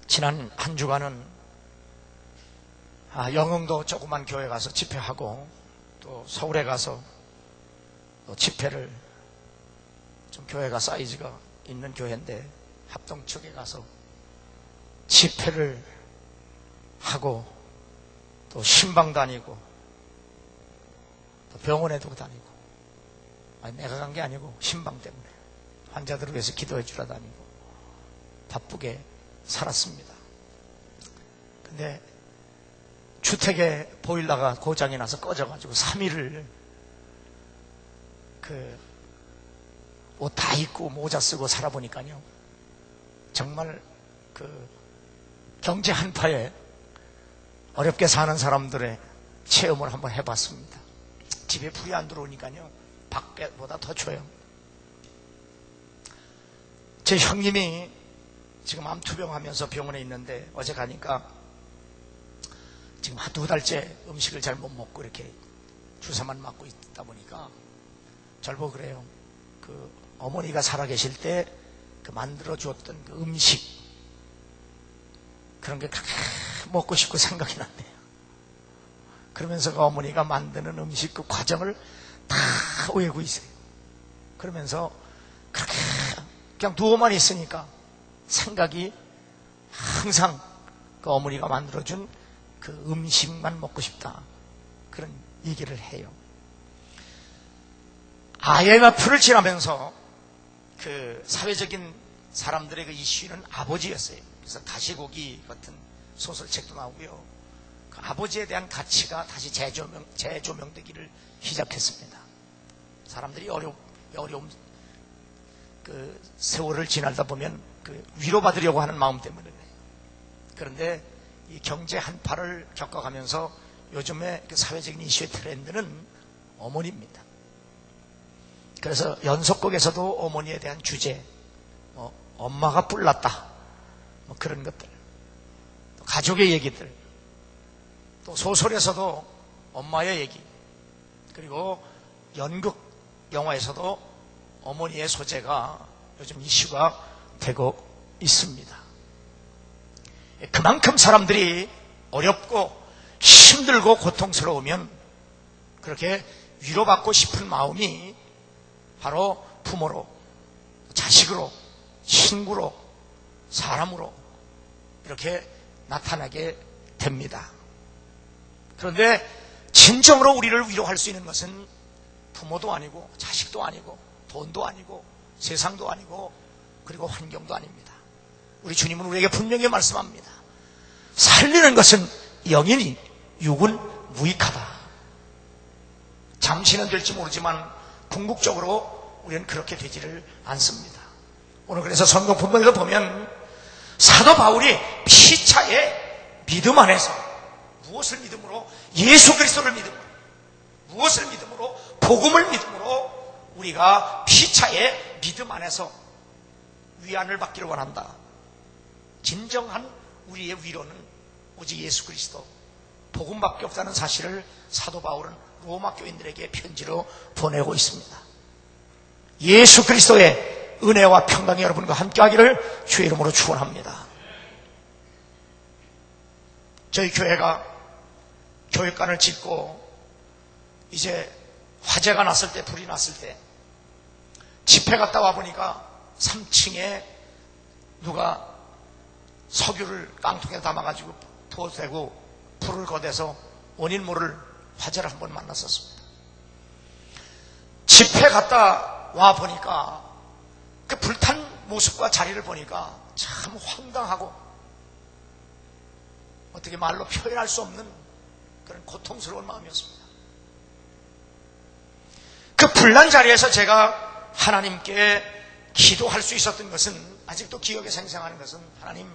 지난 한 주간은 영흥도 조그만 교회 가서 집회하고 또 서울에 가서 또 집회를, 좀 교회가 사이즈가 있는 교회인데 합동 측에 가서 집회를 하고 또 신방 다니고 또 병원에도 다니고, 내가 간 게 아니고 신방 때문에 환자들을 위해서 기도해 주러 다니고 바쁘게 살았습니다. 근데 주택에 보일러가 고장이 나서 꺼져가지고 3일을 옷 다 입고 모자 쓰고 살아보니까요, 정말 경제 한파에 어렵게 사는 사람들의 체험을 한번 해봤습니다. 집에 불이 안 들어오니까요, 밖에보다 더 추워요. 제 형님이 지금 암투병하면서 병원에 있는데, 어제 가니까 지금 한 2달째 음식을 잘 못 먹고 이렇게 주사만 맞고 있다 보니까 절 보고 그래요. 어머니가 살아계실 때 만들어 주었던 음식, 그런 게 먹고 싶고 생각이 났네요. 그러면서 어머니가 만드는 음식 그 과정을 다 외우고 있어요. 그러면서 그렇게 그냥 누워만 있으니까 생각이 항상 어머니가 만들어준 그 음식만 먹고 싶다, 그런 얘기를 해요. IMF를 지나면서 사회적인 사람들의 이슈는 아버지였어요. 그래서 가시고기 같은 소설책도 나오고요. 아버지에 대한 가치가 다시 재조명되기를 시작했습니다. 사람들이 어려운 세월을 지나다 보면 위로받으려고 하는 마음 때문에. 그런데 이 경제 한파를 겪어가면서 요즘에 사회적인 이슈의 트렌드는 어머니입니다. 그래서 연속극에서도 어머니에 대한 주제, 엄마가 뿔났다, 그런 것들, 또 가족의 얘기들, 또 소설에서도 엄마의 얘기, 그리고 연극 영화에서도 어머니의 소재가 요즘 이슈가 되고 있습니다. 그만큼 사람들이 어렵고 힘들고 고통스러우면 그렇게 위로받고 싶은 마음이 바로 부모로, 자식으로, 친구로, 사람으로 이렇게 나타나게 됩니다. 그런데 진정으로 우리를 위로할 수 있는 것은 부모도 아니고 자식도 아니고 돈도 아니고 세상도 아니고 그리고 환경도 아닙니다. 우리 주님은 우리에게 분명히 말씀합니다. 살리는 것은 영이니 육은 무익하다. 잠시는 될지 모르지만 궁극적으로 우리는 그렇게 되지를 않습니다. 오늘 그래서 성경 본문에서 보면 사도 바울이 피차의 믿음 안에서, 무엇을 믿음으로? 예수 그리스도를 믿음으로, 무엇을 믿음으로? 복음을 믿음으로 우리가 피차의 믿음 안에서 위안을 받기를 원한다. 진정한 우리의 위로는 오직 예수 그리스도, 복음밖에 없다는 사실을 사도 바울은 로마 교인들에게 편지로 보내고 있습니다. 예수 그리스도의 은혜와 평강이 여러분과 함께하기를 주의 이름으로 축원합니다. 저희 교회가 교육관을 짓고 이제 화재가 났을 때, 불이 났을 때 집회 갔다 와보니까 3층에 누가 석유를 깡통에 담아가지고 부어대고 불을 거대서 원인 모를 화재를 한번 만났었습니다. 집회 갔다 와 보니까 그 불탄 모습과 자리를 보니까 참 황당하고 어떻게 말로 표현할 수 없는 그런 고통스러운 마음이었습니다. 그 불난 자리에서 제가 하나님께 기도할 수 있었던 것은, 아직도 기억에 생생하는 것은, 하나님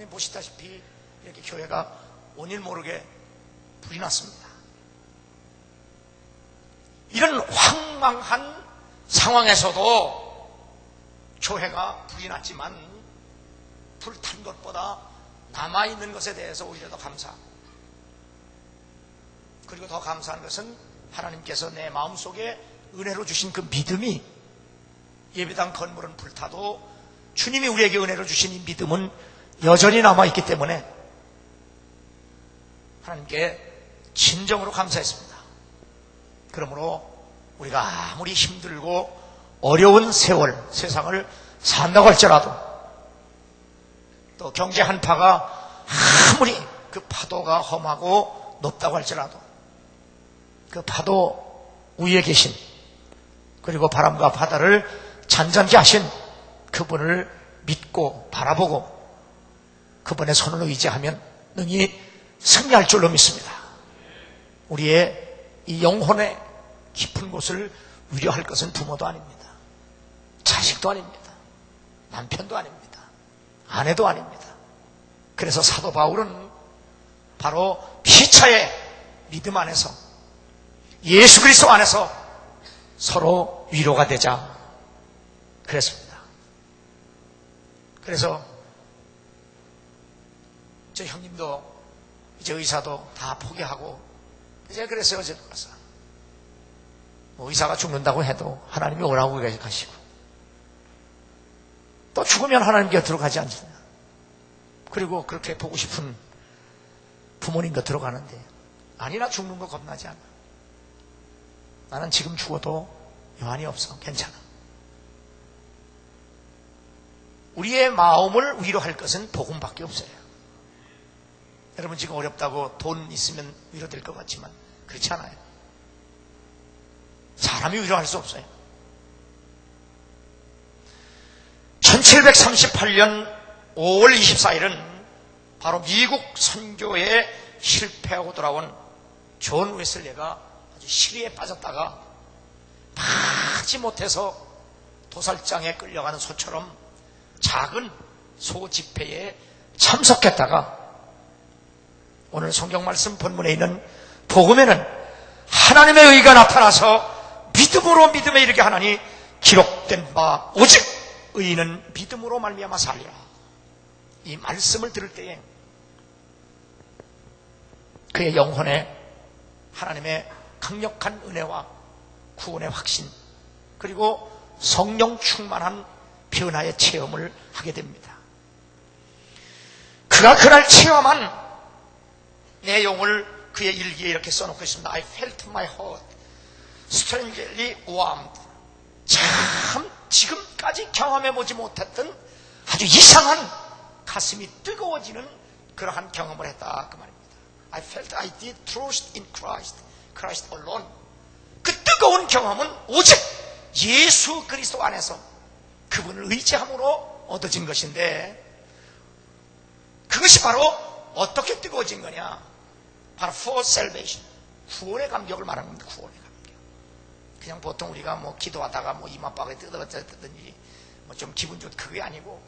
보시다시피 이렇게 교회가 원인 모르게 불이 났습니다. 이런 황망한 상황에서도 교회가 불이 났지만 불탄 것보다 남아있는 것에 대해서 오히려 더 감사합니다. 그리고 더 감사한 것은 하나님께서 내 마음속에 은혜로 주신 그 믿음이, 예배당 건물은 불타도 주님이 우리에게 은혜로 주신 이 믿음은 여전히 남아있기 때문에 하나님께 진정으로 감사했습니다. 그러므로 우리가 아무리 힘들고 어려운 세상을 산다고 할지라도, 또 경제 한파가 아무리 그 파도가 험하고 높다고 할지라도, 그 파도 위에 계신, 그리고 바람과 바다를 잔잔케 하신 그분을 믿고 바라보고 그분의 손을 의지하면 능히 승리할 줄로 믿습니다. 우리의 이 영혼의 깊은 곳을 위로할 것은 부모도 아닙니다. 자식도 아닙니다. 남편도 아닙니다. 아내도 아닙니다. 그래서 사도 바울은 바로 피차의 믿음 안에서, 예수 그리스도 안에서 서로 위로가 되자 그랬습니다. 그래서 저 형님도 이제 의사도 다 포기하고 이제 그랬어요. 어제 가서 뭐 의사가 죽는다고 해도 하나님이 오라고 가시고, 또 죽으면 하나님 곁으로 가지 않느냐. 그리고 그렇게 보고 싶은 부모님 곁으로 가는데, 아니 나 죽는 거 겁나지 않아. 나는 지금 죽어도 여한이 없어. 괜찮아. 우리의 마음을 위로할 것은 복음밖에 없어요. 여러분 지금 어렵다고 돈 있으면 위로될 것 같지만 그렇지 않아요. 사람이 위로할 수 없어요. 1738년 5월 24일은 바로 미국 선교에 실패하고 돌아온 존 웨슬리가 아주 시리에 빠졌다가 파지 못해서 도살장에 끌려가는 소처럼 작은 소 집회에 참석했다가 오늘 성경 말씀 본문에 있는 복음에는 하나님의 의가 나타나서 믿음으로 믿음에 이르게 하나니 기록된 바 오직 의인은 믿음으로 말미암아 살리라. 이 말씀을 들을 때에 그의 영혼에 하나님의 강력한 은혜와 구원의 확신, 그리고 성령 충만한 변화의 체험을 하게 됩니다. 그가 그날 체험한 내용을 그의 일기에 이렇게 써놓고 있습니다. I felt my heart strangely warmed. 참 지금까지 경험해보지 못했던 아주 이상한 가슴이 뜨거워지는 그러한 경험을 했다 그 말입니다. I felt I did trust in Christ, Christ alone. 그 뜨거운 경험은 오직 예수 그리스도 안에서 그분을 의지함으로 얻어진 것인데, 그것이 바로 어떻게 뜨거워진 거냐? 바로 for salvation, 구원의 감격을 말하는 겁니다. 구원의 감격. 그냥 보통 우리가 뭐 기도하다가 뭐 이마박에 뜯어졌든지 뭐 좀 기분 좋, 그게 아니고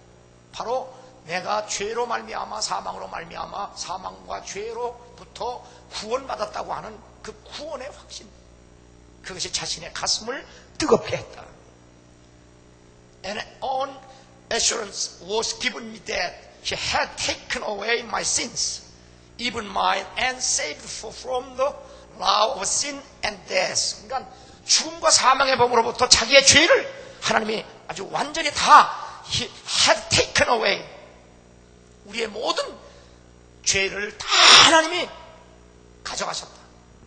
바로 내가 죄로 말미암아 사망으로 말미암아 사망과 죄로부터 구원받았다고 하는 그 구원의 확신, 그것이 자신의 가슴을 뜨겁게 했다. And an assurance was given me that He had taken away my sins, even mine, and saved from the law of sin and death. 그러니까 죽음과 사망의 법으로부터 자기의 죄를 하나님이 아주 완전히 다 He had taken away. 우리의 모든 죄를 다 하나님이 가져가셨다.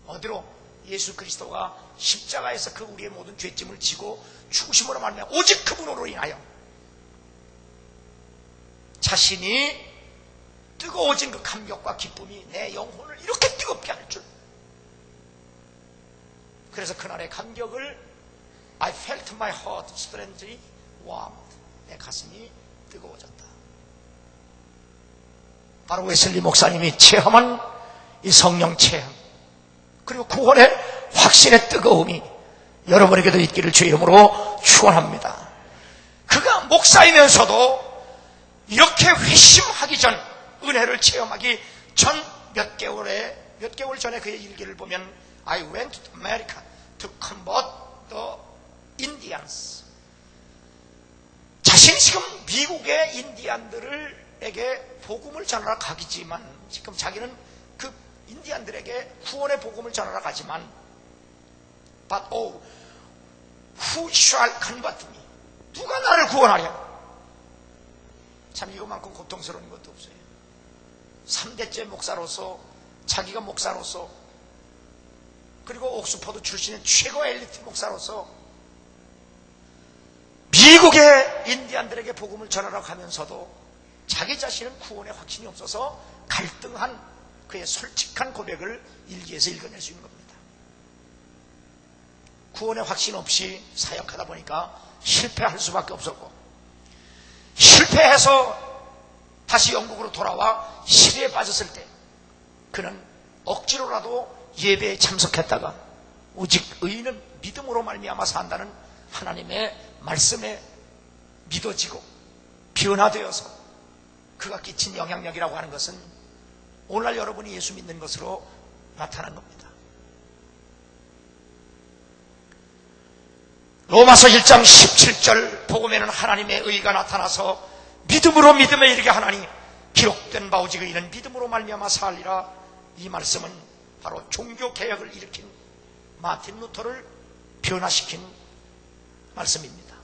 어디로? 예수 그리스도가 십자가에서 그 우리의 모든 죄짐을 지고 죽으심으로 말미암아 오직 그분으로 인하여 자신이 뜨거워진 그 감격과 기쁨이 내 영혼을 이렇게 뜨겁게 할 줄. 그래서 그날의 감격을 I felt my heart strangely warmed. 내 가슴이 뜨거워졌다. 바로 웨슬리 목사님이 체험한 이 성령 체험, 그리고 구원의 확신의 뜨거움이 여러분에게도 있기를 주의 이름으로 축원합니다. 그가 목사이면서도 이렇게 회심하기 전, 은혜를 체험하기 전 몇 개월 전에 그의 일기를 보면 I went to America to convert the Indians. 자신이 지금 미국의 인디안들에게 복음을 전하러 가기지만, 지금 자기는 그 인디안들에게 구원의 복음을 전하러 가지만 But oh, who shall convert me? 누가 나를 구원하랴? 참 이것만큼 고통스러운 것도 없어요. 3대째 목사로서, 자기가 목사로서, 그리고 옥스퍼드 출신의 최고 엘리트 목사로서 미국의 인디안들에게 복음을 전하라고 하면서도 자기 자신은 구원의 확신이 없어서 갈등한 그의 솔직한 고백을 일기에서 읽어낼 수 있는 겁니다. 구원의 확신 없이 사역하다 보니까 실패할 수밖에 없었고, 실패해서 다시 영국으로 돌아와 시리에 빠졌을 때 그는 억지로라도 예배에 참석했다가 오직 의인은 믿음으로 말미암아 산다는 하나님의 말씀에 믿어지고 변화되어서 그가 끼친 영향력이라고 하는 것은 오늘날 여러분이 예수 믿는 것으로 나타난 겁니다. 로마서 1장 17절 복음에는 하나님의 의가 나타나서 믿음으로 믿음에 이르게 하나니 기록된 바 오직 의인은 믿음으로 말미암아 살리라. 이 말씀은 바로 종교개혁을 일으킨 마틴 루터를 변화시킨 말씀입니다.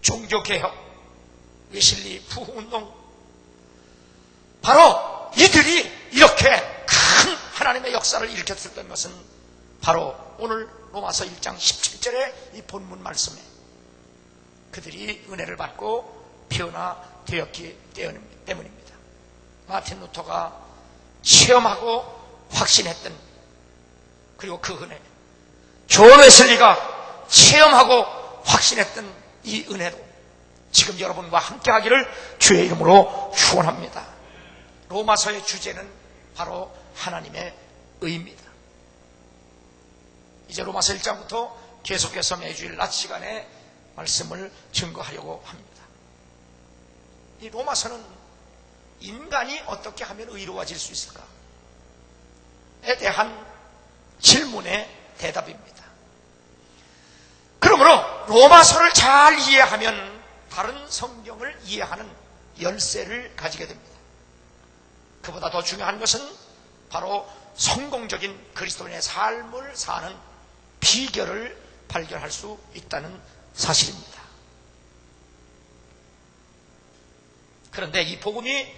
종교개혁, 웨슬리 부흥운동, 바로 이들이 이렇게 큰 하나님의 역사를 일으켰던 것은 바로 오늘 로마서 1장 17절의 이 본문 말씀에 그들이 은혜를 받고 변화되었기 때문입니다. 마틴 루터가 체험하고 확신했던, 그리고 그 은혜, 존 웨슬리가 체험하고 확신했던 이 은혜도 지금 여러분과 함께 하기를 주의 이름으로 축원합니다. 로마서의 주제는 바로 하나님의 의입니다. 이제 로마서 1장부터 계속해서 매주일 낮 시간에 말씀을 증거하려고 합니다. 이 로마서는 인간이 어떻게 하면 의로워질 수 있을까에 대한 질문의 대답입니다. 그러므로 로마서를 잘 이해하면 다른 성경을 이해하는 열쇠를 가지게 됩니다. 그보다 더 중요한 것은 바로 성공적인 그리스도인의 삶을 사는 비결을 발견할 수 있다는 사실입니다. 그런데 이 복음이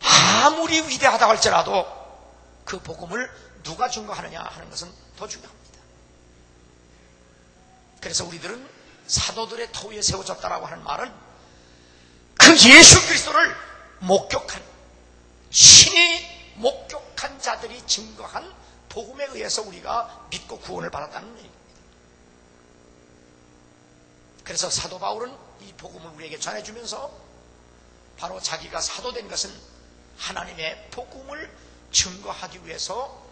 아무리 위대하다고 할지라도 그 복음을 누가 증거하느냐 하는 것은 더 중요합니다. 그래서 우리들은 사도들의 터위에 세워졌다라고 하는 말은 그 예수 그리스도를 목격한, 신이 목격한 자들이 증거한 복음에 의해서 우리가 믿고 구원을 받았다는 얘기입니다. 그래서 사도 바울은 이 복음을 우리에게 전해주면서 바로 자기가 사도된 것은 하나님의 복음을 증거하기 위해서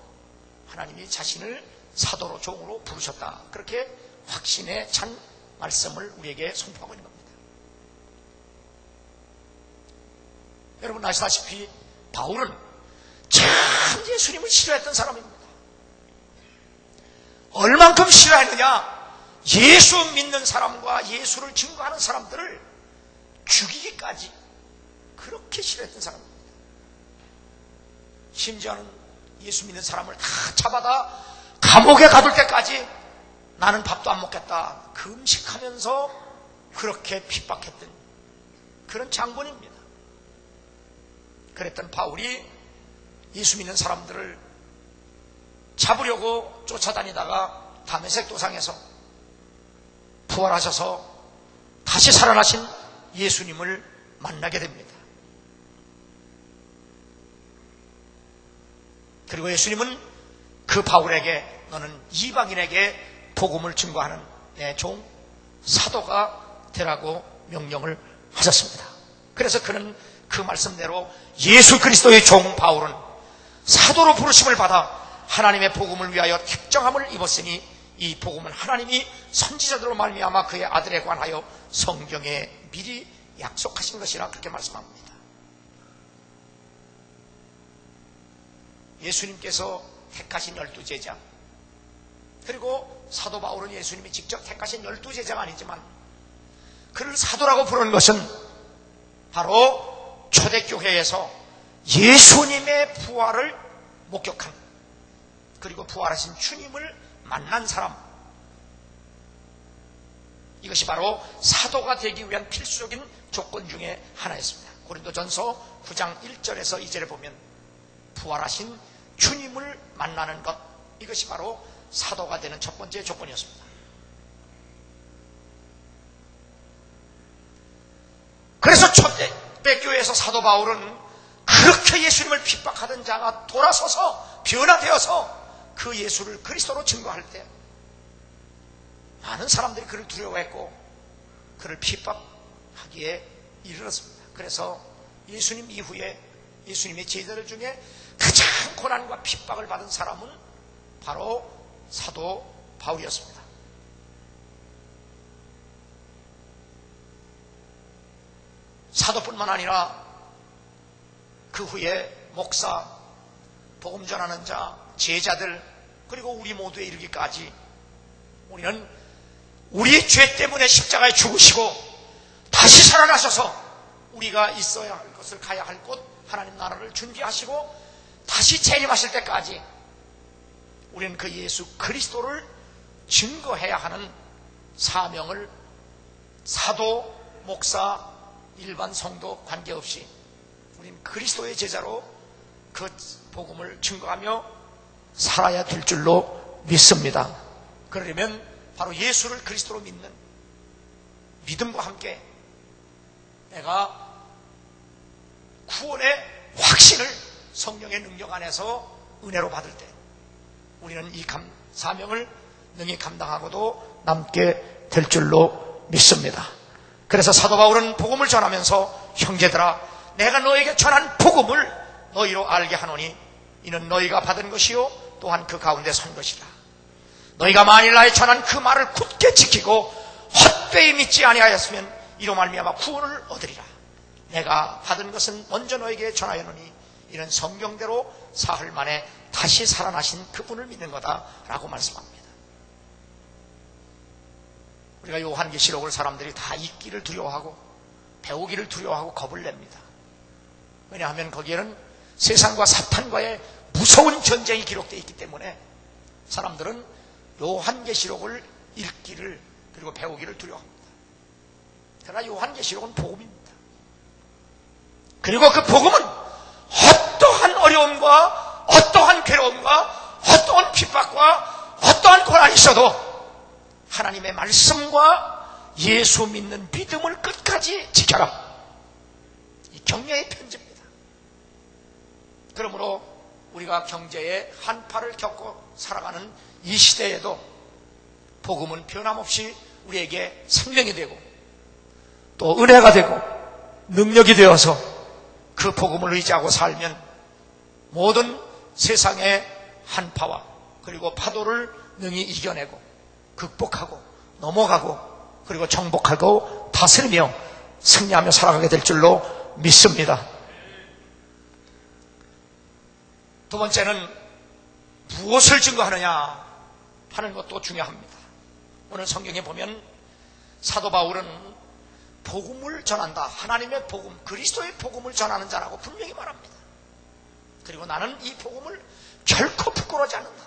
하나님이 자신을 사도로 종으로 부르셨다, 그렇게 확신에 찬 말씀을 우리에게 선포하고 있는 겁니다. 여러분 아시다시피 바울은 참 예수님을 싫어했던 사람입니다. 얼만큼 싫어했느냐, 예수 믿는 사람과 예수를 증거하는 사람들을 죽이기까지 그렇게 싫어했던 사람입니다. 심지어는 예수 믿는 사람을 다 잡아다 감옥에 가둘 때까지 나는 밥도 안 먹겠다 금식하면서 그렇게 핍박했던 그런 장본입니다. 그랬던 바울이 예수 믿는 사람들을 잡으려고 쫓아다니다가 다메섹 도상에서 부활하셔서 다시 살아나신 예수님을 만나게 됩니다. 그리고 예수님은 그 바울에게 너는 이방인에게 복음을 증거하는 내 종 사도가 되라고 명령을 하셨습니다. 그래서 그는 그 말씀대로 예수 그리스도의 종 바울은 사도로 부르심을 받아 하나님의 복음을 위하여 택정함을 입었으니 이 복음은 하나님이 선지자들로 말미암아 그의 아들에 관하여 성경에 미리 약속하신 것이라 그렇게 말씀합니다. 예수님께서 택하신 12제자, 그리고 사도 바울은 예수님이 직접 택하신 12제자가 아니지만 그를 사도라고 부르는 것은 바로 초대교회에서 예수님의 부활을 목격한, 그리고 부활하신 주님을 만난 사람, 이것이 바로 사도가 되기 위한 필수적인 조건 중에 하나였습니다. 고린도전서 9장 1절에서 2절에 보면 부활하신 주님을 만나는 것, 이것이 바로 사도가 되는 첫 번째 조건이었습니다. 그래서 초대 교회에서 사도 바울은 그렇게 예수님을 핍박하던 자가 돌아서서 변화되어서 그 예수를 그리스도로 증거할 때 많은 사람들이 그를 두려워했고 그를 핍박하기에 이르렀습니다. 그래서 예수님 이후에 예수님의 제자들 중에 가장 고난과 핍박을 받은 사람은 바로 사도 바울이었습니다. 사도뿐만 아니라 그 후에 목사, 복음 전하는 자, 제자들, 그리고 우리 모두에 이르기까지 우리는 우리 죄 때문에 십자가에 죽으시고 다시 살아나셔서 우리가 있어야 할 것을, 가야 할 곳, 하나님 나라를 준비하시고 다시 재림하실 때까지 우리는 그 예수 그리스도를 증거해야 하는 사명을 사도, 목사, 일반 성도 관계없이 우리는 그리스도의 제자로 그 복음을 증거하며 살아야 될 줄로 믿습니다. 그러려면 바로 예수를 그리스도로 믿는 믿음과 함께 내가 구원의 확신을 성령의 능력 안에서 은혜로 받을 때 우리는 이 사명을 능히 감당하고도 남게 될 줄로 믿습니다. 그래서 사도 바울은 복음을 전하면서 형제들아, 내가 너에게 전한 복음을 너희로 알게 하노니 이는 너희가 받은 것이요 또한 그 가운데 선 것이라. 너희가 만일 나의 전한 그 말을 굳게 지키고 헛되이 믿지 아니하였으면 이로 말미암아 구원을 얻으리라. 내가 받은 것은 먼저 너에게 전하였노니 이는 성경대로 사흘 만에 다시 살아나신 그분을 믿는 거다라고 말씀합니다. 우리가 요한계시록을 사람들이 다 읽기를 두려워하고 배우기를 두려워하고 겁을 냅니다. 왜냐하면 거기에는 세상과 사탄과의 무서운 전쟁이 기록되어 있기 때문에 사람들은 요한계시록을 읽기를 그리고 배우기를 두려워합니다. 그러나 요한계시록은 복음입니다. 그리고 그 복음은 어떠한 어려움과 어떠한 괴로움과 어떠한 핍박과 어떠한 고난이 있어도 하나님의 말씀과 예수 믿는 믿음을 끝까지 지켜라. 이 격려의 편지입니다. 그러므로 우리가 경제의 한파를 겪고 살아가는 이 시대에도 복음은 변함없이 우리에게 생명이 되고 또 은혜가 되고 능력이 되어서 그 복음을 의지하고 살면 모든 세상의 한파와 그리고 파도를 능히 이겨내고 극복하고 넘어가고 그리고 정복하고 다스리며 승리하며 살아가게 될 줄로 믿습니다. 두 번째는 무엇을 증거하느냐 하는 것도 중요합니다. 오늘 성경에 보면 사도 바울은 복음을 전한다. 하나님의 복음, 그리스도의 복음을 전하는 자라고 분명히 말합니다. 그리고 나는 이 복음을 결코 부끄러워하지 않는다.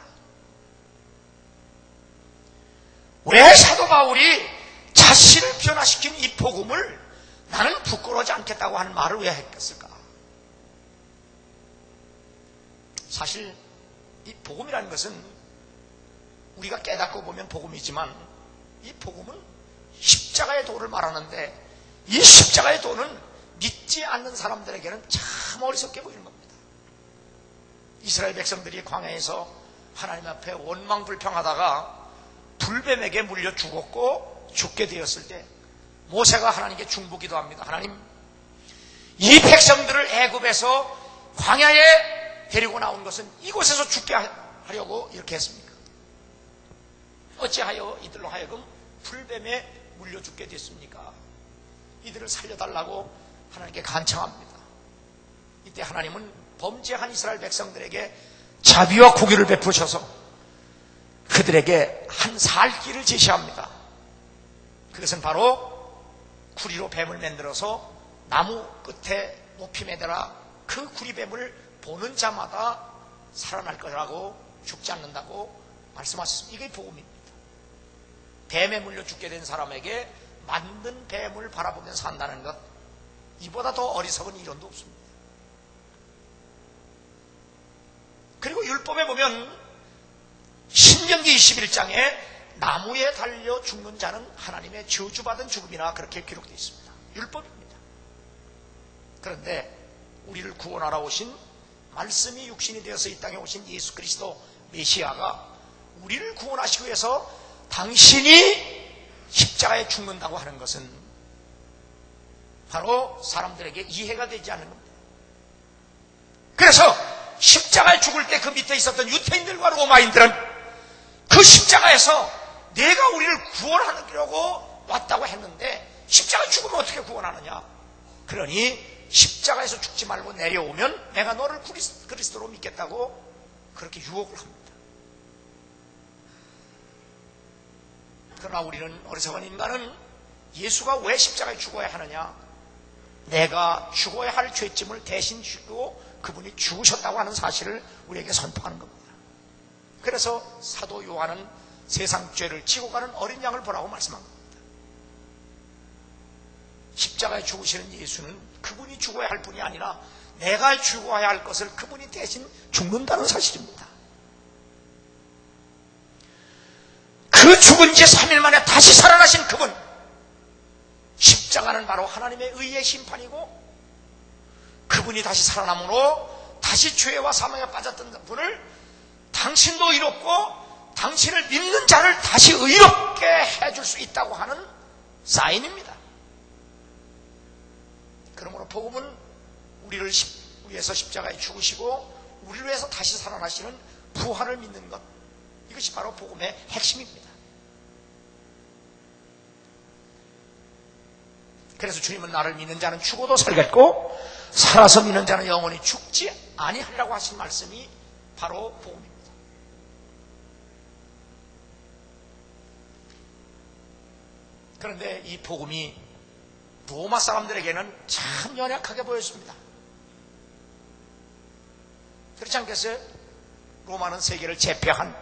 왜 사도 바울이 자신을 변화시킨 이 복음을 나는 부끄러워하지 않겠다고 하는 말을 왜 했겠을까? 사실 이 복음이라는 것은 우리가 깨닫고 보면 복음이지만 이 복음은 십자가의 도를 말하는데 이 십자가의 도는 믿지 않는 사람들에게는 참 어리석게 보이는 겁니다. 이스라엘 백성들이 광야에서 하나님 앞에 원망불평하다가 불뱀에게 물려 죽었고 죽게 되었을 때 모세가 하나님께 중보기도합니다. 하나님, 이 백성들을 애굽에서 광야에 데리고 나온 것은 이곳에서 죽게 하려고 이렇게 했습니까? 어찌하여 이들로 하여금 불뱀에 물려 죽게 됐습니까? 이들을 살려달라고 하나님께 간청합니다. 이때 하나님은 범죄한 이스라엘 백성들에게 자비와 공의를 베푸셔서 그들에게 한 살길을 제시합니다. 그것은 바로 구리로 뱀을 만들어서 나무 끝에 높이 매달아 그 구리뱀을 보는 자마다 살아날 거라고 죽지 않는다고 말씀하셨습니다. 이게 복음입니다. 뱀에 물려 죽게 된 사람에게 만든 뱀을 바라보면서 산다는 것, 이보다 더 어리석은 이론도 없습니다. 그리고 율법에 보면 신명기 21장에 나무에 달려 죽는 자는 하나님의 저주받은 죽음이나 그렇게 기록되어 있습니다. 율법입니다. 그런데 우리를 구원하러 오신 말씀이 육신이 되어서 이 땅에 오신 예수 그리스도 메시아가 우리를 구원하시기 위해서 당신이 십자가에 죽는다고 하는 것은 바로 사람들에게 이해가 되지 않는 겁니다. 그래서 십자가에 죽을 때 그 밑에 있었던 유태인들과 로마인들은 그 십자가에서 내가 우리를 구원하려고 왔다고 했는데 십자가에 죽으면 어떻게 구원하느냐? 그러니 십자가에서 죽지 말고 내려오면 내가 너를 그리스도로 믿겠다고 그렇게 유혹을 합니다. 그러나 우리는 어리석은 인간은 예수가 왜 십자가에 죽어야 하느냐? 내가 죽어야 할 죄짐을 대신 지고 그분이 죽으셨다고 하는 사실을 우리에게 선포하는 겁니다. 그래서 사도 요한은 세상 죄를 지고 가는 어린 양을 보라고 말씀한 겁니다. 십자가에 죽으시는 예수는 그분이 죽어야 할 분이 아니라 내가 죽어야 할 것을 그분이 대신 죽는다는 사실입니다. 그 죽은 지 3일 만에 다시 살아나신 그분, 십자가는 바로 하나님의 의의 심판이고 그분이 다시 살아남으로 다시 죄와 사망에 빠졌던 분을 당신도 의롭고 당신을 믿는 자를 다시 의롭게 해줄 수 있다고 하는 사인입니다. 그러므로 복음은 우리를 위해서 십자가에 죽으시고 우리를 위해서 다시 살아나시는 부활을 믿는 것, 이것이 바로 복음의 핵심입니다. 그래서 주님은 나를 믿는 자는 죽어도 살겠고 살아서 믿는 자는 영원히 죽지 아니하리라고 하신 말씀이 바로 복음입니다. 그런데 이 복음이 로마 사람들에게는 참 연약하게 보였습니다. 그렇지 않겠어요? 로마는 세계를 제패한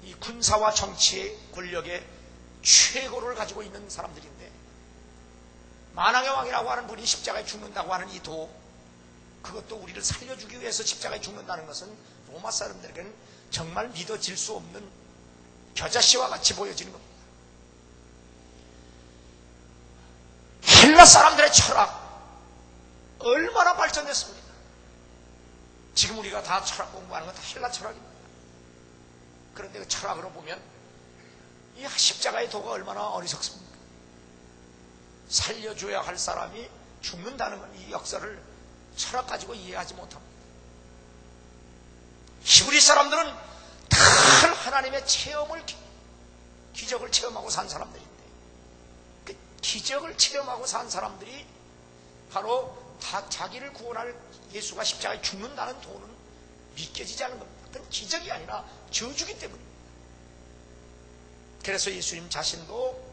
이 군사와 정치의 권력의 최고를 가지고 있는 사람들인데 만왕의 왕이라고 하는 분이 십자가에 죽는다고 하는 이 도, 그것도 우리를 살려주기 위해서 십자가에 죽는다는 것은 로마 사람들에게는 정말 믿어질 수 없는 겨자씨와 같이 보여지는 겁니다. 헬라 사람들의 철학 얼마나 발전됐습니까? 지금 우리가 다 철학 공부하는 건 다 헬라 철학입니다. 그런데 그 철학으로 보면 이 십자가의 도가 얼마나 어리석습니까? 살려줘야 할 사람이 죽는다는 건 이 역사를 철학 가지고 이해하지 못합니다. 히브리 사람들은 다 하나님의 체험을, 기적을 체험하고 산 사람들인데 그 기적을 체험하고 산 사람들이 바로 다 자기를 구원할 예수가 십자가에 죽는다는 도는 믿겨지지 않는 겁니다. 그건 기적이 아니라 저주기 때문입니다. 그래서 예수님 자신도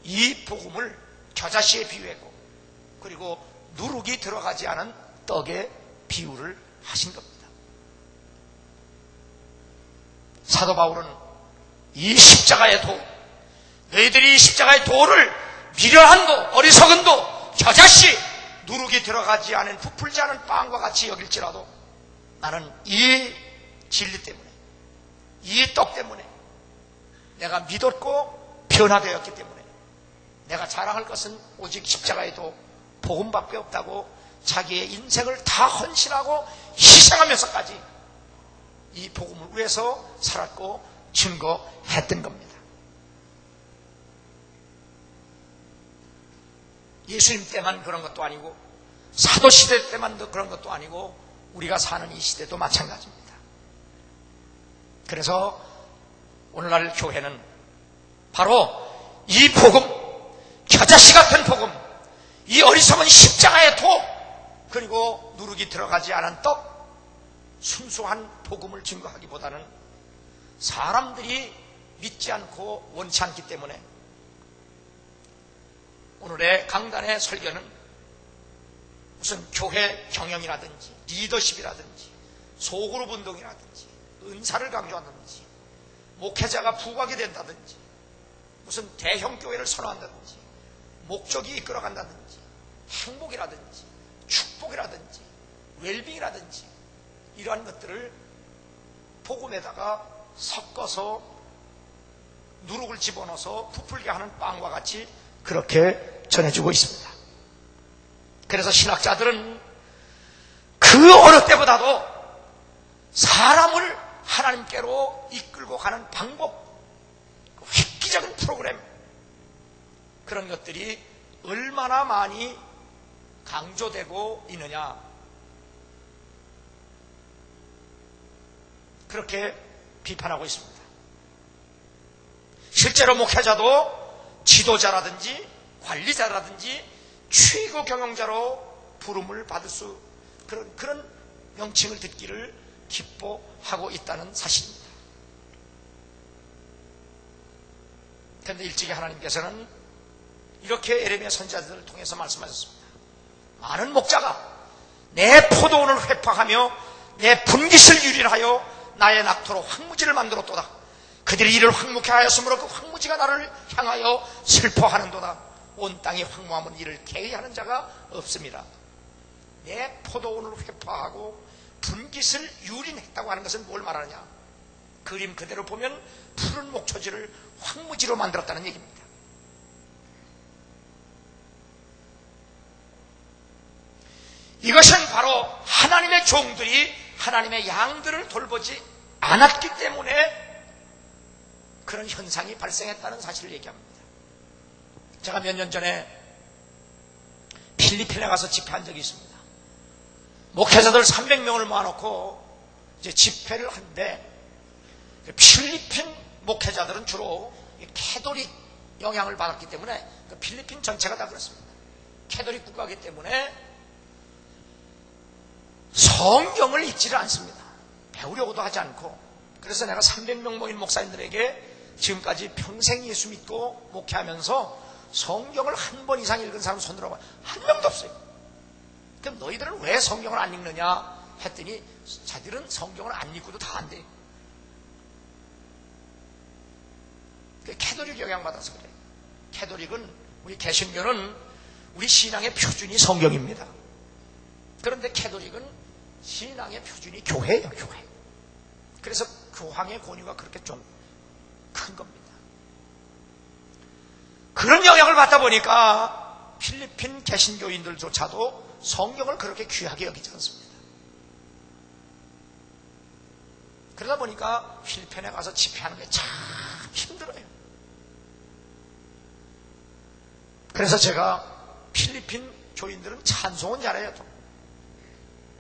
이 복음을 겨자씨에 비유했고 그리고 누룩이 들어가지 않은 떡의 비유를 하신 겁니다. 사도 바울은 이 십자가의 도, 너희들이 이 십자가의 도를 미련한 도, 어리석은 도, 겨자씨, 누룩이 들어가지 않은 부풀지 않은 빵과 같이 여길지라도 나는 이 진리 때문에, 이 떡 때문에 내가 믿었고 변화되었기 때문에 내가 자랑할 것은 오직 십자가의 도, 복음밖에 없다고 자기의 인생을 다 헌신하고 희생하면서까지 이 복음을 위해서 살았고 증거했던 겁니다. 예수님 때만 그런 것도 아니고 사도시대 때만 그런 것도 아니고 우리가 사는 이 시대도 마찬가지입니다. 그래서 오늘날 교회는 바로 이 복음, 겨자씨 같은 복음, 이 어리석은 십자가의 도, 그리고 누룩이 들어가지 않은 떡, 순수한 복음을 증거하기보다는 사람들이 믿지 않고 원치 않기 때문에 오늘의 강단의 설교는 무슨 교회 경영이라든지 리더십이라든지 소그룹 운동이라든지 은사를 강조한다든지 목회자가 부각이 된다든지 무슨 대형 교회를 선호한다든지 목적이 이끌어간다든지 행복이라든지 축복이라든지 웰빙이라든지 이러한 것들을 복음에다가 섞어서 누룩을 집어넣어서 부풀게 하는 빵과 같이 그렇게 전해주고 있습니다. 그래서 신학자들은 그 어느 때보다도 사람을 하나님께로 이끌고 가는 방법, 획기적인 프로그램, 그런 것들이 얼마나 많이 강조되고 있느냐, 그렇게 비판하고 있습니다. 실제로 목회자도 지도자라든지 관리자라든지 최고 경영자로 부름을 받을 수, 그런 명칭을 듣기를 기뻐하고 있다는 사실입니다. 그런데 일찍이 하나님께서는 이렇게 예레미야 선지자들을 통해서 말씀하셨습니다. 많은 목자가 내 포도원을 회파하며 내 분깃을 유린하여 나의 낙토로 황무지를 만들었도다. 그들이 이를 황무케 하였으므로 그 황무지가 나를 향하여 슬퍼하는도다. 온 땅이 황무하면 이를 개의하는 자가 없습니다. 내 포도원을 회파하고 분깃을 유린했다고 하는 것은 뭘 말하느냐? 그림 그대로 보면 푸른 목초지를 황무지로 만들었다는 얘기입니다. 이것은 바로 하나님의 종들이 하나님의 양들을 돌보지 않았기 때문에 그런 현상이 발생했다는 사실을 얘기합니다. 제가 몇 년 전에 필리핀에 가서 집회한 적이 있습니다. 목회자들 300명을 모아놓고 이제 집회를 하는데, 필리핀 목회자들은 주로 캐톨릭 영향을 받았기 때문에 필리핀 전체가 다 그렇습니다. 캐톨릭 국가이기 때문에 성경을 읽지를 않습니다. 배우려고도 하지 않고. 그래서 내가 300명 모인 목사님들에게 지금까지 평생 예수 믿고 목회하면서 성경을 한 번 이상 읽은 사람 손 들어봐. 한 명도 없어요. 그럼 너희들은 왜 성경을 안 읽느냐 했더니 자기들은 성경을 안 읽고도 다 안 돼요. 캐톨릭 영향받아서 그래요. 캐톨릭은, 우리 개신교는 우리 신앙의 표준이 성경입니다. 그런데 캐톨릭은 신앙의 표준이 교회예요, 교회. 그래서 교황의 권위가 그렇게 좀 큰 겁니다. 그런 영향을 받다 보니까 필리핀 개신교인들조차도 성경을 그렇게 귀하게 여기지 않습니다. 그러다 보니까 필리핀에 가서 집회하는 게 참 힘들어요. 그래서 제가 필리핀 교인들은 찬송은 잘해요.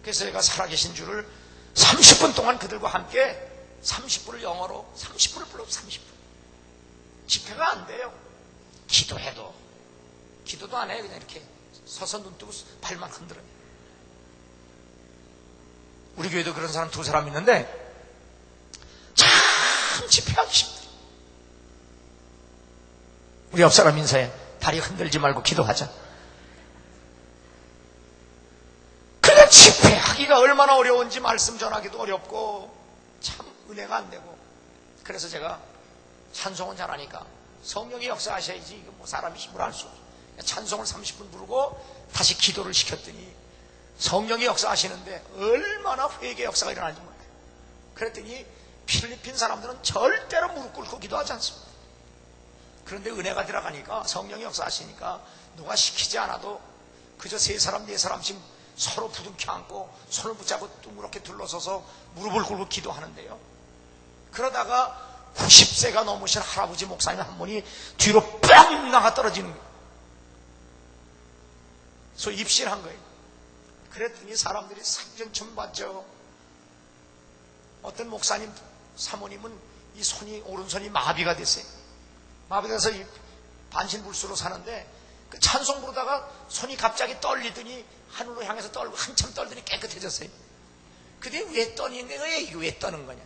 그래서 제가 살아계신 주를 30분 동안 그들과 함께 30분을 영어로 30분을 불러 30분. 집회가 안 돼요. 기도도 안 해요. 그냥 이렇게 서서 눈 뜨고 발만 흔들어요. 우리 교회도 그런 사람 2사람 있는데 참 집회하기 힘들어요. 우리 옆 사람 인사해. 다리 흔들지 말고 기도하자. 그냥 집회하기가 얼마나 어려운지 말씀 전하기도 어렵고 참 은혜가 안 되고. 그래서 제가 찬송은 잘하니까 성령이 역사하셔야지 이거 뭐 사람이 힘으로 할 수 없어. 찬송을 30분 부르고 다시 기도를 시켰더니 성령이 역사하시는데 얼마나 회개 역사가 일어나는지 몰라요. 그랬더니 필리핀 사람들은 절대로 무릎 꿇고 기도하지 않습니다. 그런데 은혜가 들어가니까, 성령이 역사하시니까 누가 시키지 않아도 그저 3사람 4사람씩 서로 부둥켜 안고 손을 붙잡고 둥그렇게 둘러서서 무릎을 꿇고 기도하는데요. 그러다가 90세가 넘으신 할아버지 목사님 한 분이 뒤로 뻥 나가 떨어지는 거예요. 소위 입신한 거예요. 그랬더니 사람들이 상전춤 봤죠. 어떤 목사님 사모님은 이 손이, 오른손이 마비가 됐어요. 마비가 돼서 이 반신불수로 사는데 그 찬송 부르다가 손이 갑자기 떨리더니 하늘로 향해서 떨고 한참 떨더니 깨끗해졌어요. 근데 왜 떠는 거야? 이게 왜 떠는 거냐?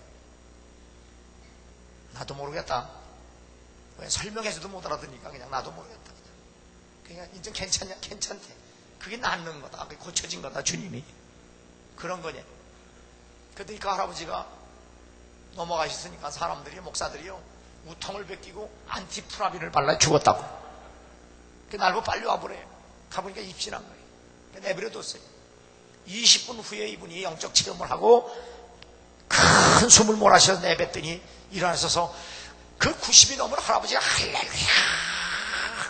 나도 모르겠다. 왜 설명해서도 못 알아듣니까 그냥 나도 모르겠다. 그냥 이제 괜찮냐? 괜찮대. 그게 낫는 거다. 그게 고쳐진 거다. 주님이. 그런 거냐? 그랬더니 그 할아버지가 넘어가셨으니까 사람들이, 목사들이요, 우통을 벗기고 안티프라비를 발라 죽었다고. 그 날고 빨리 와보래요. 가보니까 입신한 거예요. 내버려뒀어요. 20분 후에 이분이 영적 체험을 하고 큰 숨을 몰아쉬어 내뱉더니 일어나셔서 그 90이 넘은 할아버지가 할렐루야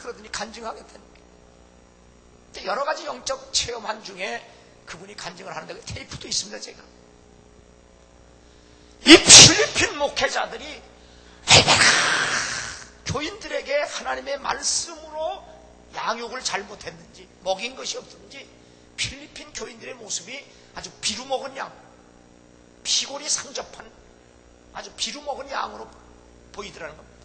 그러더니 간증하겠다는 거예요. 여러 가지 영적 체험한 중에 그분이 간증을 하는데 테이프도 있습니다. 제가 이 필리핀 목회자들이 교인들에게 하나님의 말씀으로 양육을 잘못했는지 먹인 것이 없었는지 필리핀 교인들의 모습이 아주 비루먹은 양, 피골이 상접한 아주 비루먹은 양으로 보이더라는 겁니다.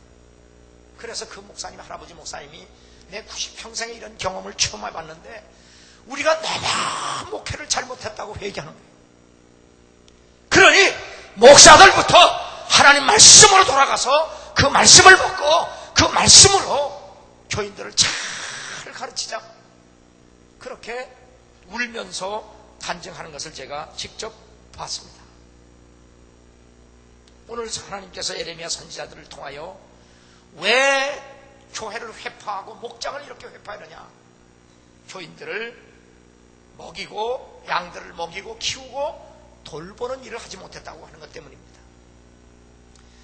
그래서 그 목사님, 할아버지 목사님이 내 90평생에 이런 경험을 처음 해봤는데 우리가 너무 목회를 잘못했다고 회개하는 거예요. 그러니 목사들부터 하나님 말씀으로 돌아가서 그 말씀을 먹고 그 말씀으로 교인들을 잘 가르치자. 그렇게 울면서 간증하는 것을 제가 직접 봤습니다. 오늘 하나님께서 예레미야 선지자들을 통하여 왜 교회를 회파하고 목장을 이렇게 회파하느냐? 교인들을 먹이고 양들을 먹이고 키우고 돌보는 일을 하지 못했다고 하는 것 때문입니다.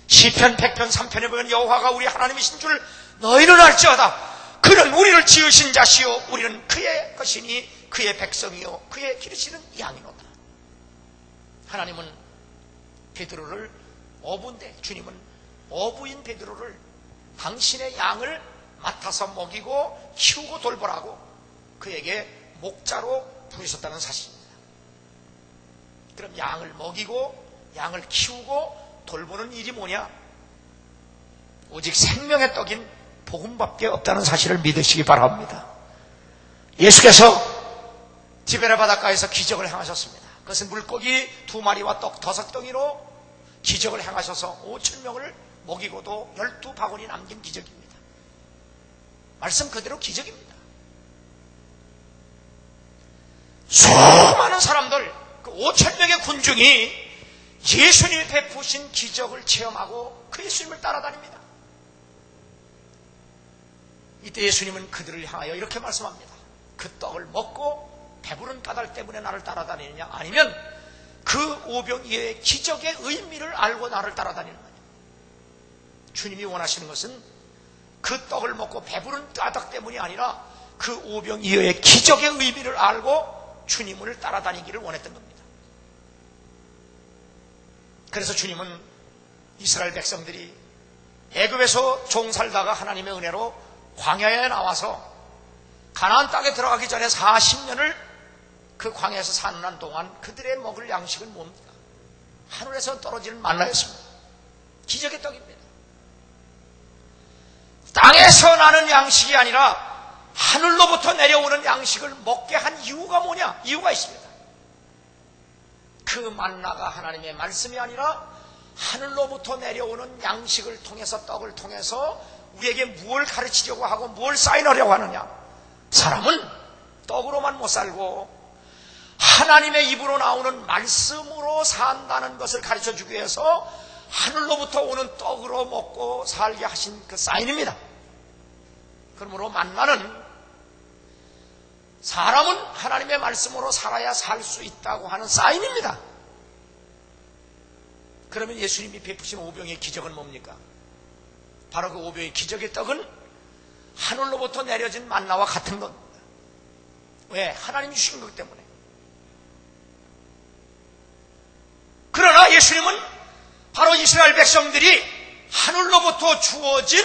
시편 100편 3편에 보면 여호와가 우리 하나님이신 줄 너희는 알지어다. 그는 우리를 지으신 자시요 우리는 그의 것이니 그의 백성이요 그의 기르시는 양이로다. 하나님은 베드로를 어부인데 주님은 어부인 베드로를 당신의 양을 맡아서 먹이고 키우고 돌보라고 그에게 목자로 부르셨다는 사실입니다. 그럼 양을 먹이고 양을 키우고 돌보는 일이 뭐냐? 오직 생명의 떡인 복음밖에 없다는 사실을 믿으시기 바랍니다. 예수께서 디베라 바닷가에서 기적을 행하셨습니다. 그것은 물고기 2마리와 떡 5덩이로 기적을 행하셔서 5,000명을 먹이고도 12바구니 남긴 기적입니다. 말씀 그대로 기적입니다. 수많은 사람들, 그 5,000명의 군중이 예수님이 베푸신 기적을 체험하고 그 예수님을 따라다닙니다. 이때 예수님은 그들을 향하여 이렇게 말씀합니다. 그 떡을 먹고 배부른 까닭 때문에 나를 따라다니느냐? 아니면 그 오병 이어의 기적의 의미를 알고 나를 따라다니는 거냐? 주님이 원하시는 것은 그 떡을 먹고 배부른 까닭 때문이 아니라 그 오병 이어의 기적의 의미를 알고 주님을 따라다니기를 원했던 겁니다. 그래서 주님은 이스라엘 백성들이 애굽에서 종살다가 하나님의 은혜로 광야에 나와서 가나안 땅에 들어가기 전에 40년을 그 광야에서 사는 한 동안 그들의 먹을 양식은 뭡니까? 하늘에서 떨어지는 만나였습니다. 기적의 떡입니다. 땅에서 나는 양식이 아니라 하늘로부터 내려오는 양식을 먹게 한 이유가 뭐냐? 이유가 있습니다. 그 만나가 하나님의 말씀이 아니라 하늘로부터 내려오는 양식을 통해서 떡을 통해서 우리에게 무엇을 가르치려고 하고 무엇을 사인하려고 하느냐? 사람은 떡으로만 못 살고 하나님의 입으로 나오는 말씀으로 산다는 것을 가르쳐주기 위해서 하늘로부터 오는 떡으로 먹고 살게 하신 그 사인입니다. 그러므로 만나는 사람은 하나님의 말씀으로 살아야 살 수 있다고 하는 사인입니다. 그러면 예수님이 베푸신 오병의 기적은 뭡니까? 바로 그 오병의 기적의 떡은 하늘로부터 내려진 만나와 같은 겁니다. 왜? 하나님이 주신 것 때문에. 그러나 예수님은 바로 이스라엘 백성들이 하늘로부터 주어진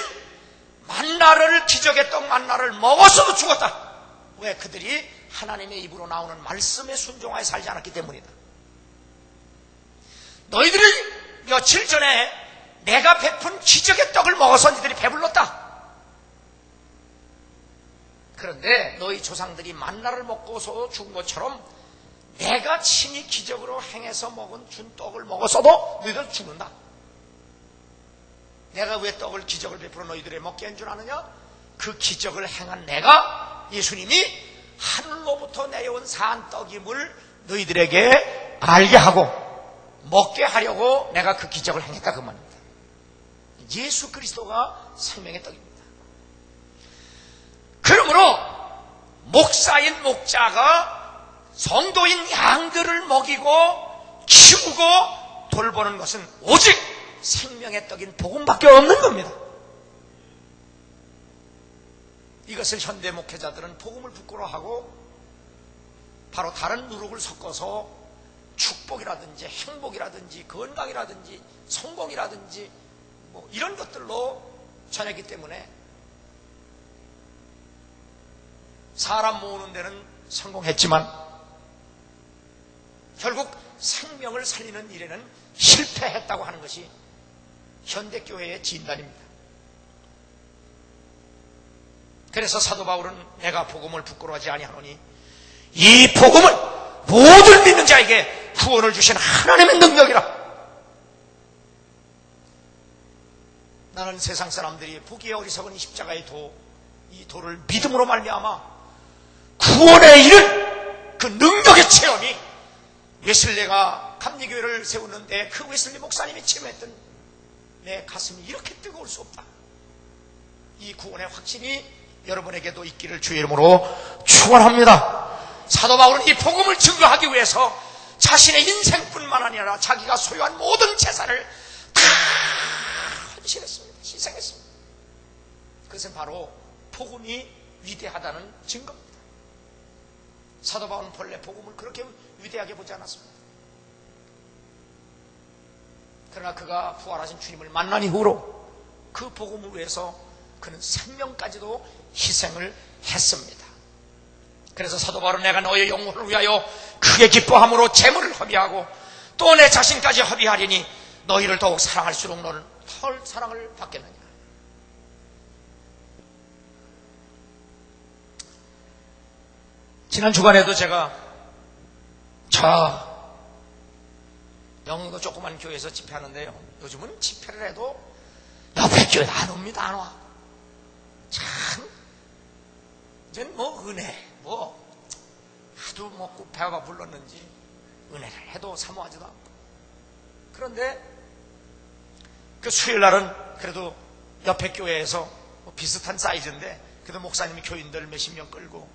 만나를, 기적의 떡 만나를 먹었어도 죽었다. 왜? 그들이 하나님의 입으로 나오는 말씀에 순종하여 살지 않았기 때문이다. 너희들이 며칠 전에 내가 베푼 기적의 떡을 먹어서 너희들이 배불렀다. 그런데 너희 조상들이 만나를 먹고서 죽은 것처럼 내가 친히 기적으로 행해서 먹은 준 떡을 먹었어도 너희들 죽는다. 내가 왜 떡을 기적을 베풀어 너희들에 먹게 한 줄 아느냐? 그 기적을 행한 내가, 예수님이 하늘로부터 내려온 산 떡임을 너희들에게 알게 하고 먹게 하려고 내가 그 기적을 행했다 그 말입니다. 예수 그리스도가 생명의 떡입니다. 그러므로 목사인 목자가 성도인 양들을 먹이고 키우고 돌보는 것은 오직 생명의 떡인 복음밖에 없는 겁니다. 이것을 현대 목회자들은 복음을 부끄러워하고 바로 다른 누룩을 섞어서 축복이라든지 행복이라든지 건강이라든지 성공이라든지 뭐 이런 것들로 전하기 때문에 사람 모으는 데는 성공했지만 결국 생명을 살리는 일에는 실패했다고 하는 것이 현대교회의 진단입니다. 그래서 사도 바울은 내가 복음을 부끄러워하지 아니하노니 이 복음을 모든 믿는 자에게 구원을 주신 하나님의 능력이라. 나는 세상 사람들이 보기에 어리석은 십자가의 이 도를 믿음으로 말미암아 구원에 이른 그 능력의 체험이 웨슬리가 감리교회를 세우는데 그 웨슬리 목사님이 체험했던 내 가슴이 이렇게 뜨거울 수 없다. 이 구원의 확신이 여러분에게도 있기를 주의 이름으로 축원합니다. 사도 바울은 이 복음을 증거하기 위해서 자신의 인생뿐만 아니라 자기가 소유한 모든 재산을 다 헌신했습니다. 희생했습니다. 그것은 바로 복음이 위대하다는 증거입니다. 사도 바울은 본래 복음을 그렇게 위대하게 보지 않았습니다. 그러나 그가 부활하신 주님을 만난 이후로 그 복음을 위해서 그는 생명까지도 희생을 했습니다. 그래서 사도 바울은 내가 너의 영혼을 위하여 크게 기뻐함으로 재물을 허비하고 또 내 자신까지 허비하리니 너희를 더욱 사랑할수록 너는 덜 사랑을 받겠느냐. 지난 주간에도 제가 영도 조그만 교회에서 집회하는데요. 요즘은 집회를 해도 옆에 교회 안 옵니다. 안 와. 참 이젠 은혜 하도 먹고 배가 불렀는지 은혜를 해도 사모하지도 않고. 그런데 그 수요일날은 그래도 옆에 교회에서 비슷한 사이즈인데 그래도 목사님이 교인들 몇십 명 끌고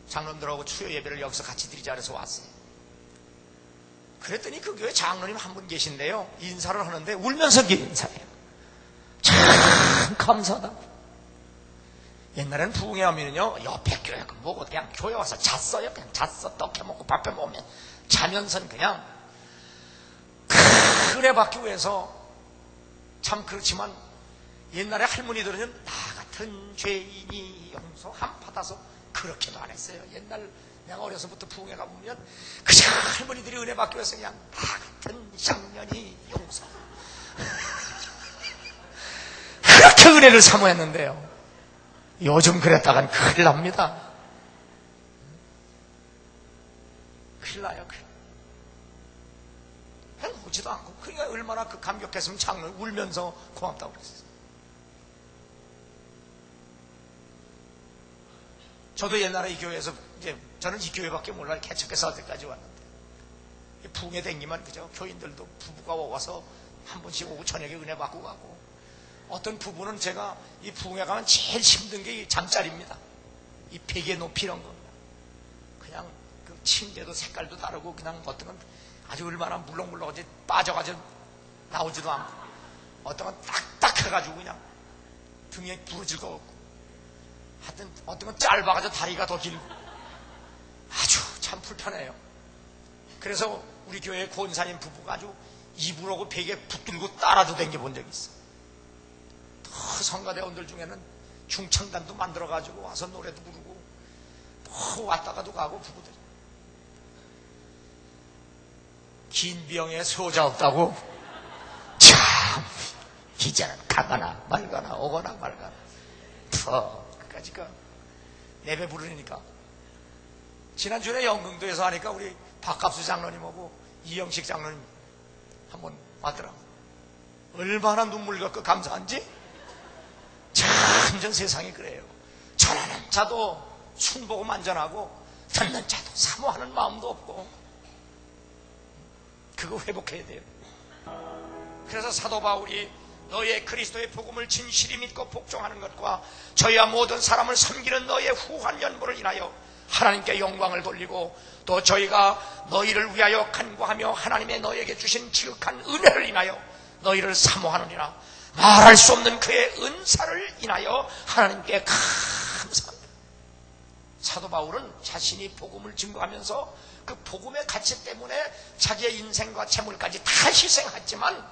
장로님들하고 수요 예배를 여기서 같이 드리자 그래서 왔어요. 그랬더니 그 교회 장로님 한 분 계신데요. 인사를 하는데 울면서 인사해요. 참 감사하다. 옛날에는 부흥회 하면요 옆에 교회 뭐고 그냥 교회 와서 잤어요. 그냥 잤어. 떡 해먹고 밥 해먹으면 자면서는 그냥 은혜 받기 위해서. 참 그렇지만 옛날에 할머니들은 나 같은 죄인이 용서 한 받아서 그렇게도 안 했어요. 옛날 내가 어려서부터 부흥회 가보면 그저 할머니들이 은혜 받기 위해서 그냥 나 같은 쌍년이 용서 그렇게 은혜를 사모했는데요. 요즘 그랬다간 큰일 납니다. 큰일 나요. 그냥 오지도 않고. 그러니까 얼마나 그 감격했으면 장로 울면서 고맙다고 그랬어요. 저도 옛날에 이 교회에서 저는 이 교회밖에 몰라요. 개척해서 때까지 왔는데 부흥회 댕기면 그죠? 교인들도 부부가 와서 한 번씩 오고 저녁에 은혜 받고 가고. 어떤 부부는 제가 이 부흥회 가면 제일 힘든 게 이 잠자리입니다. 이 베개 높이 이런 겁니다. 그냥 그 침대도 색깔도 다르고 그냥 어떤 건 아주 얼마나 물렁물렁하지 빠져가지고 나오지도 않고 어떤 건 딱딱해가지고 그냥 등에 부러질 것 같고 하여튼 어떤 건 짧아가지고 다리가 더 길고 아주 참 불편해요. 그래서 우리 교회 권사님 부부가 아주 이불하고 베개 붙들고 따라도 댕겨본 적이 있어. 성가대원들 중에는 중창단도 만들어가지고 와서 노래도 부르고 왔다가도 가고 부부들이. 긴 병에 소자 없다고 참 이제는 가거나 말거나 오거나 말거나 그까지 내배 부르니까. 지난주에 영등도에서 하니까 우리 박갑수 장로님하고 이영식 장로님 한번 왔더라고. 얼마나 눈물 겪고 감사한지. 참 전 세상이 그래요. 전하는 자도 순보고 만전하고 듣는 자도 사모하는 마음도 없고. 그거 회복해야 돼요. 그래서 사도 바울이 너의 그리스도의 복음을 진실히 믿고 복종하는 것과 저희와 모든 사람을 섬기는 너의 후한 연보를 인하여 하나님께 영광을 돌리고 또 저희가 너희를 위하여 간구하며 하나님의 너희에게 주신 지극한 은혜를 인하여 너희를 사모하느니라. 말할 수 없는 그의 은사를 인하여 하나님께 감사합니다. 사도 바울은 자신이 복음을 증거하면서 그 복음의 가치 때문에 자기의 인생과 재물까지 다 희생했지만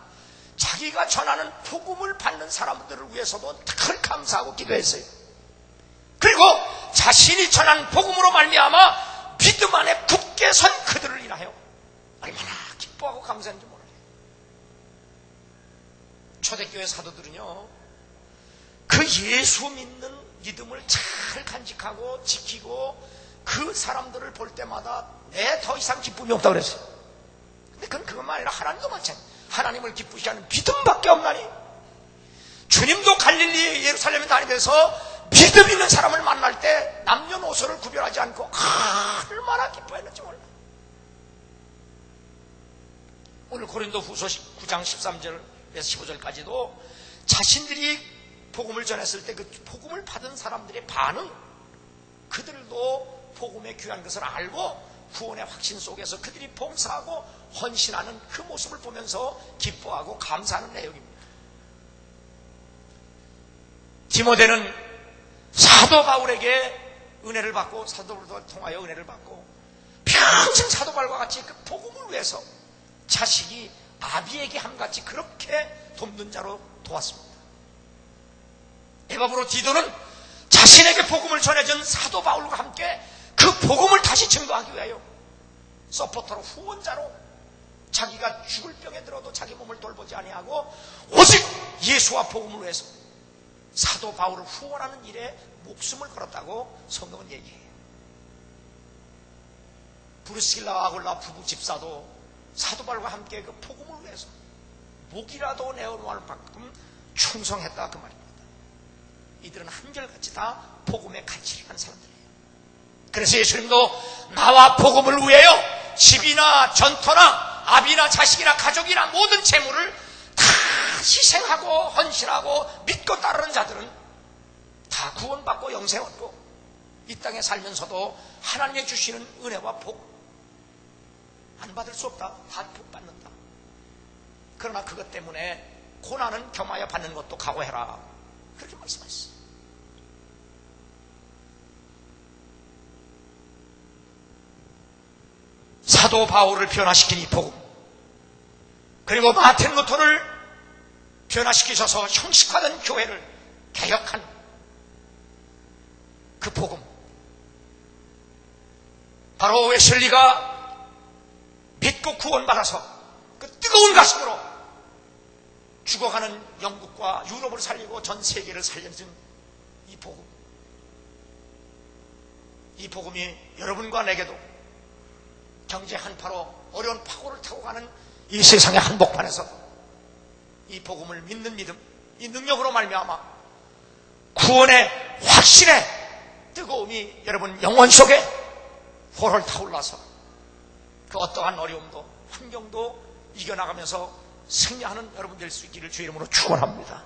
자기가 전하는 복음을 받는 사람들을 위해서도 늘 감사하고 기도했어요. 그리고 자신이 전한 복음으로 말미암아 믿음 안에 굳게 선 그들을 인하여 얼마나 기뻐하고 감사한지 몰라요. 초대교회 사도들은요, 그 예수 믿는 믿음을 잘 간직하고 지키고 그 사람들을 볼 때마다 내 더 이상 기쁨이 없다고 그랬어요. 근데 그건 그것만 아니라 하나님도 마찬가지. 하나님을 기쁘시게 하는 믿음밖에 없나니. 주님도 갈릴리 예루살렘에 다니면서 믿음 있는 사람을 만날 때 남녀노소를 구별하지 않고 얼마나 기뻐했는지 몰라요. 오늘 고린도 후서 9장 13절에서 15절까지도 자신들이 복음을 전했을 때 그 복음을 받은 사람들의 반응, 그들도 복음의 귀한 것을 알고 구원의 확신 속에서 그들이 봉사하고 헌신하는 그 모습을 보면서 기뻐하고 감사하는 내용입니다. 디모데는 사도 바울에게 은혜를 받고 사도 바울을 통하여 은혜를 받고 평생 사도 바울과 같이 그 복음을 위해서 자식이 아비에게 함같이 그렇게 돕는 자로 도왔습니다. 에바브로 디도는 자신에게 복음을 전해준 사도 바울과 함께 그 복음을 다시 증거하기 위하여 서포터로 후원자로 자기가 죽을 병에 들어도 자기 몸을 돌보지 아니하고 오직 예수와 복음을 위해서 사도 바울을 후원하는 일에 목숨을 걸었다고 성경은 얘기해요. 브루스길라와 아굴라 부부 집사도 사도 바울과 함께 그 복음을 위해서 목이라도 내어놓을 만큼 충성했다 그 말입니다. 이들은 한결같이 다 복음의 가치를 한 사람들이에요. 그래서 예수님도 나와 복음을 위하여 집이나 전토나 아비나 자식이나 가족이나 모든 재물을 다 희생하고 헌신하고 믿고 따르는 자들은 다 구원받고 영생 얻고 이 땅에 살면서도 하나님이 주시는 은혜와 복 안 받을 수 없다. 다 복 받는다. 그러나 그것 때문에 고난은 겸하여 받는 것도 각오해라. 그렇게 말씀하셨어요. 사도 바울을 변화시킨 이 복음, 그리고 마틴 루터를 변화시키셔서 형식화된 교회를 개혁한 그 복음, 바로 웨슬리가 믿고 구원받아서 그 뜨거운 가슴으로 죽어가는 영국과 유럽을 살리고 전 세계를 살려준 이 복음, 이 복음이 여러분과 내게도 경제 한파로 어려운 파고를 타고 가는 이 세상의 한복판에서 이 복음을 믿는 믿음, 이 능력으로 말미암아 구원의 확신의 뜨거움이 여러분 영혼 속에 홀홀 타올라서 그 어떠한 어려움도 환경도 이겨나가면서 승리하는 여러분 될 수 있기를 주의 이름으로 축원합니다.